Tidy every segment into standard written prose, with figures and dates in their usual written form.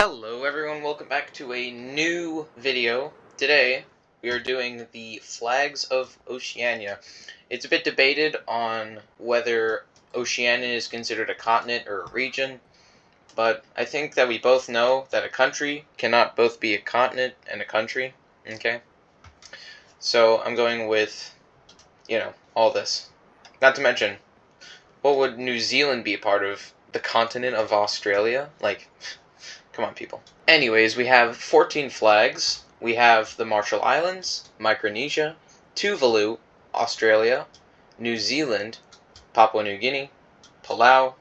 Hello everyone, welcome back to a new video. Today we are doing the Flags of Oceania. It's a bit debated on whether Oceania is considered a continent or a region, but I think that we both know that a country cannot both be a continent and a country, okay? So I'm going with, all this. Not to mention, what would New Zealand be a part of? The continent of Australia? Like, come on, people. Anyways, we have 14 flags. We have the Marshall Islands, Micronesia, Tuvalu, Australia, New Zealand, Papua New Guinea, Palau,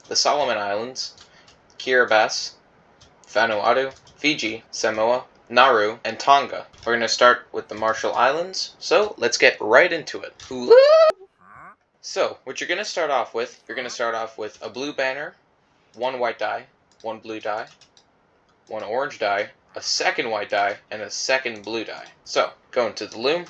the Solomon Islands, Kiribati, Vanuatu, Fiji, Samoa, Nauru, and Tonga. We're going to start with the Marshall Islands, so let's get right into it. So, what you're going to start off with, a blue banner, one white die, one blue die, one orange die, a second white die, and a second blue die. So, go into the loom,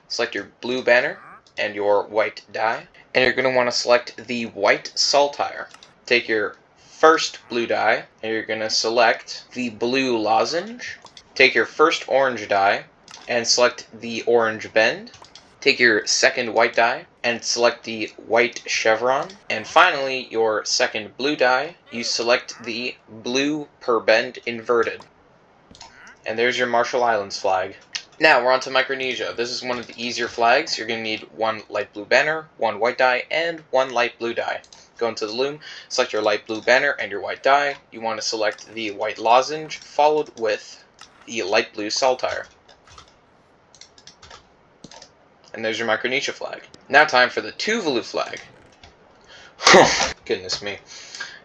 select your blue banner and your white die, and you're going to want to select the white saltire. Take your first blue die, and you're going to select the blue lozenge. Take your first orange die, and select the orange bend. Take your second white die, and select the white chevron. And finally, your second blue die, you select the blue per bend inverted. And there's your Marshall Islands flag. Now, we're on to Micronesia. This is one of the easier flags. You're going to need one light blue banner, one white die, and one light blue die. Go into the loom, select your light blue banner and your white die. You want to select the white lozenge, followed with the light blue saltire. And there's your Micronesia flag. Now time for the Tuvalu flag. Goodness me.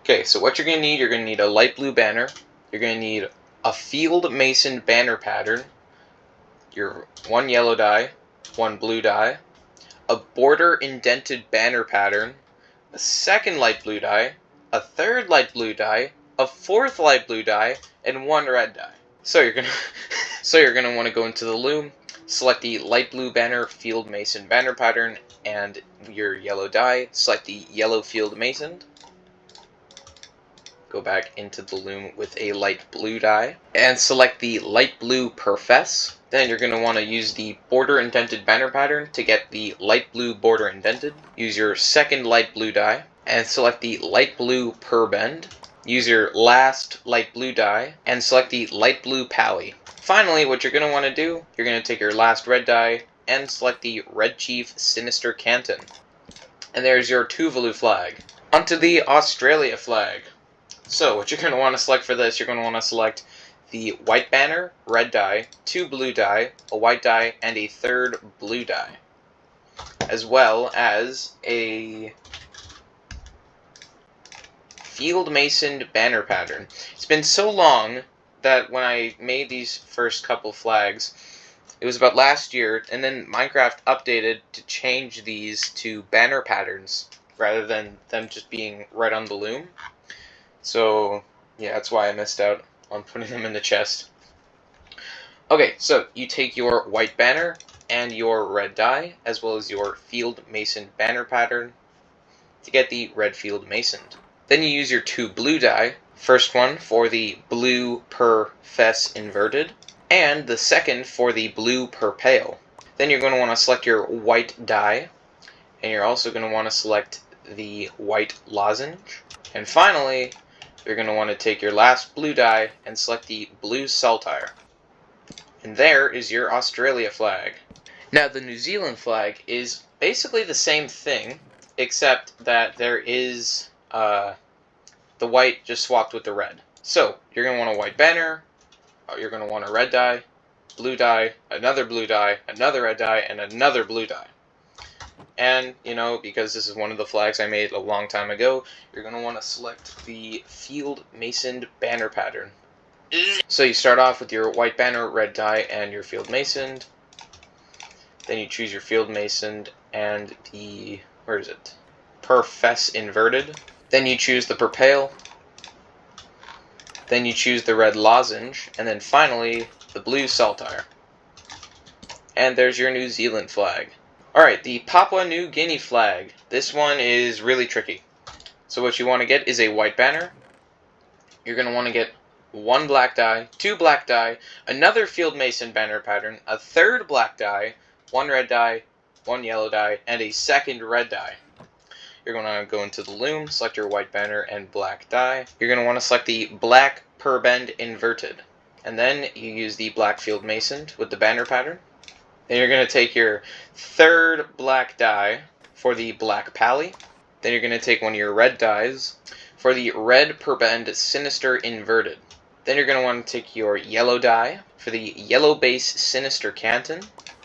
Okay, so what you're going to need a light blue banner. You're going to need a field mason banner pattern. Your one yellow die, one blue die, a border indented banner pattern, a second light blue die, a third light blue die, a fourth light blue die, and one red die. So you're gonna want to go into the loom, select the light blue banner field mason banner pattern and your yellow die. Select the yellow field mason. Go back into the loom with a light blue die and select the light blue per fess. Then you're going to want to use the border indented banner pattern to get the light blue border indented. Use your second light blue die and select the light blue per bend. Use your last light blue die and select the light blue pally. Finally, what you're going to want to do, you're going to take your last red die and select the Red Chief Sinister Canton. And there's your Tuvalu flag. Onto the Australia flag. So, what you're going to want to select for this, you're going to want to select the white banner, red die, two blue die, a white die, and a third blue die. As well as a field masoned banner pattern. It's been so long that when I made these first couple flags, it was about last year, and then Minecraft updated to change these to banner patterns rather than them just being right on the loom. So, yeah, that's why I missed out on putting them in the chest. Okay, so you take your white banner and your red die, as well as your field mason banner pattern to get the red field masoned. Then you use your two blue die, first one for the blue per fess inverted, and the second for the blue per pale. Then you're going to want to select your white die, and you're also going to want to select the white lozenge. And finally, you're going to want to take your last blue die and select the blue saltire. And there is your Australia flag. Now, the New Zealand flag is basically the same thing, except that there is the white just swapped with the red. So, you're going to want a white banner, you're going to want a red die, blue die, another blue die, another red die, and another blue die. And, because this is one of the flags I made a long time ago, you're going to want to select the field masoned banner pattern. So you start off with your white banner, red die, and your field masoned. Then you choose your field masoned and the, per fess inverted. Then you choose the per pale. Then you choose the red lozenge. And then finally, the blue saltire. And there's your New Zealand flag. Alright, the Papua New Guinea flag. This one is really tricky. So what you want to get is a white banner. You're going to want to get one black die, two black die, another Field Mason banner pattern, a third black die, one red die, one yellow die, and a second red die. You're going to go into the loom, select your white banner and black die. You're going to want to select the black per bend inverted. And then you use the black Field Mason with the banner pattern. Then you're going to take your third black die for the black pally. Then you're going to take one of your red dies for the red per bend sinister inverted. Then you're going to want to take your yellow die for the yellow base sinister canton.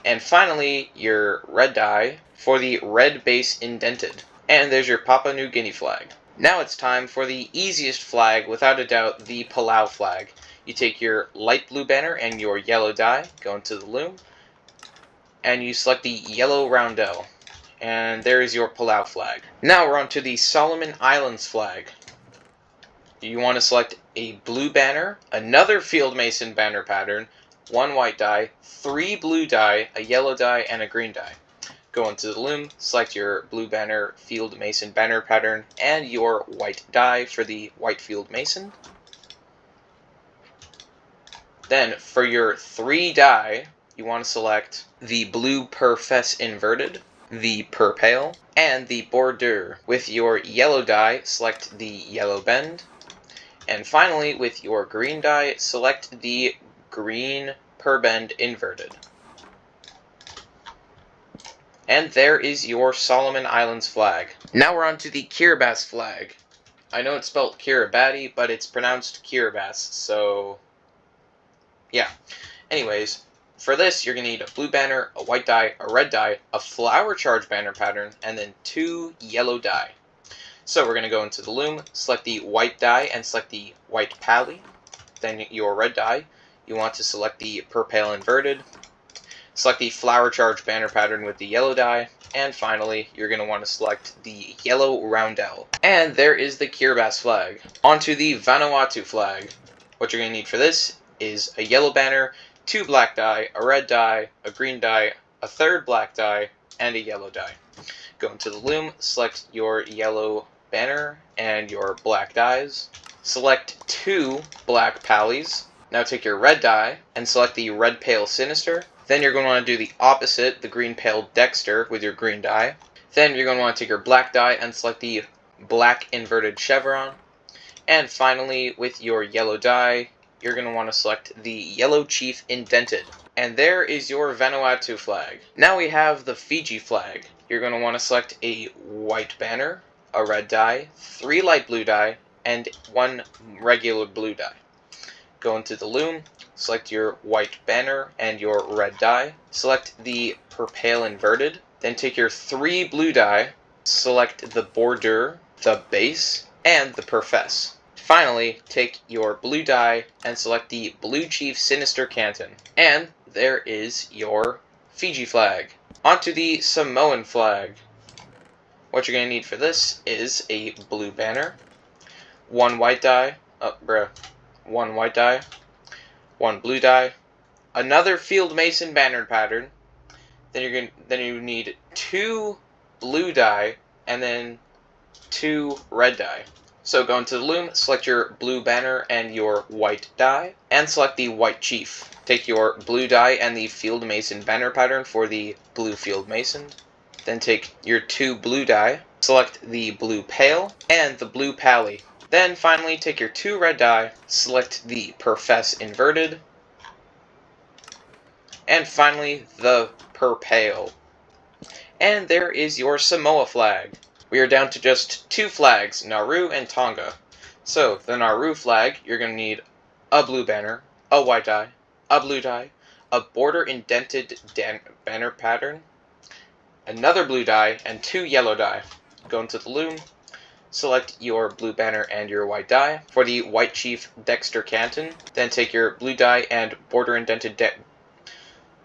And finally, your red die for the red base indented. And there's your Papua New Guinea flag. Now it's time for the easiest flag, without a doubt, the Palau flag. You take your light blue banner and your yellow die, go into the loom, and you select the yellow roundel. And there is your Palau flag. Now we're on to the Solomon Islands flag. You want to select a blue banner, another Field Mason banner pattern, one white die, three blue die, a yellow die, and a green die. Go into the loom, select your blue banner Field Mason banner pattern and your white die for the white Field Mason. Then for your three die, you want to select the blue per fess inverted, the per pale, and the border. With your yellow die, select the yellow bend. And finally, with your green die, select the green per bend inverted. And there is your Solomon Islands flag. Now we're on to the Kiribati flag. I know it's spelled Kiribati, but it's pronounced Kiribati, so yeah. Anyways, for this, you're going to need a blue banner, a white die, a red die, a flower charge banner pattern, and then two yellow die. So we're going to go into the loom, select the white die, and select the white pally. Then your red die, you want to select the per pale inverted. Select the flower charge banner pattern with the yellow die, and finally, you're going to want to select the yellow roundel. And there is the Kiribati flag. Onto the Vanuatu flag. What you're going to need for this is a yellow banner, two black die, a red die, a green die, a third black die, and a yellow die. Go into the loom, select your yellow banner and your black dies. Select two black pallies. Now take your red die and select the red pale sinister. Then you're going to want to do the opposite, the green pale dexter with your green die. Then you're going to want to take your black die and select the black inverted chevron. And finally, with your yellow die, you're going to want to select the yellow chief indented. And there is your Vanuatu flag. Now we have the Fiji flag. You're going to want to select a white banner, a red die, three light blue die, and one regular blue die. Go into the loom, select your white banner and your red die. Select the per pale inverted. Then take your three blue die, select the border, the base, and the per fess. Finally, take your blue die and select the blue chief sinister canton. And there is your Fiji flag. Onto the Samoan flag. What you're going to need for this is a blue banner, one white die, one white die, one blue die, another Field Mason banner pattern. Then you need two blue die and then two red die. So go into the loom, select your blue banner and your white die, and select the white chief. Take your blue die and the Field Mason banner pattern for the blue Field Mason. Then take your two blue die, select the blue pale and the blue pally. Then finally take your two red die, select the per fess inverted, and finally the per pale. And there is your Samoa flag. We are down to just two flags, Nauru and Tonga. So, the Nauru flag, you're going to need a blue banner, a white die, a blue die, a border indented banner pattern, another blue die, and two yellow die. Go into the loom, select your blue banner and your white die for the white chief Dexter Canton. Then take your blue die and border indented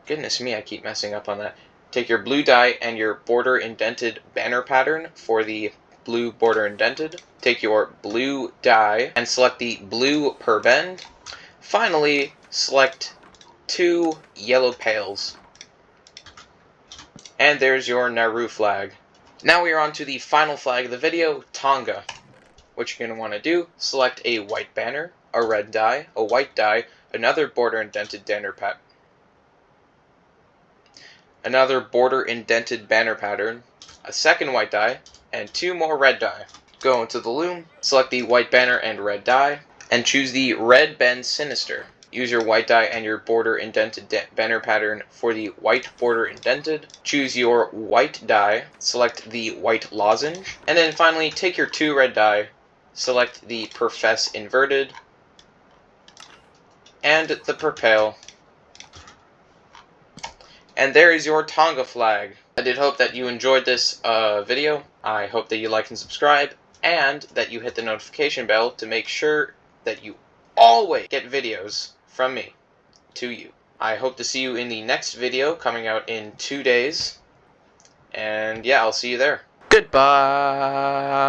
goodness me, I keep messing up on that. Take your blue die and your border indented banner pattern for the blue border indented. Take your blue die and select the blue per bend. Finally, select two yellow pales. And there's your Nauru flag. Now we are on to the final flag of the video, Tonga. What you're going to want to do, select a white banner, a red die, a white die, another border indented banner pattern, a second white die, and 2 more red die. Go into the loom, select the white banner and red die, and choose the red bend sinister. Use your white die and your border indented banner pattern for the white border indented. Choose your white die, select the white lozenge, and then finally take your 2 red die, select the profess inverted, and the propel. And there is your Tonga flag. I did hope that you enjoyed this video. I hope that you like and subscribe, and that you hit the notification bell to make sure that you always get videos from me to you. I hope to see you in the next video coming out in 2 days. And yeah, I'll see you there. Goodbye!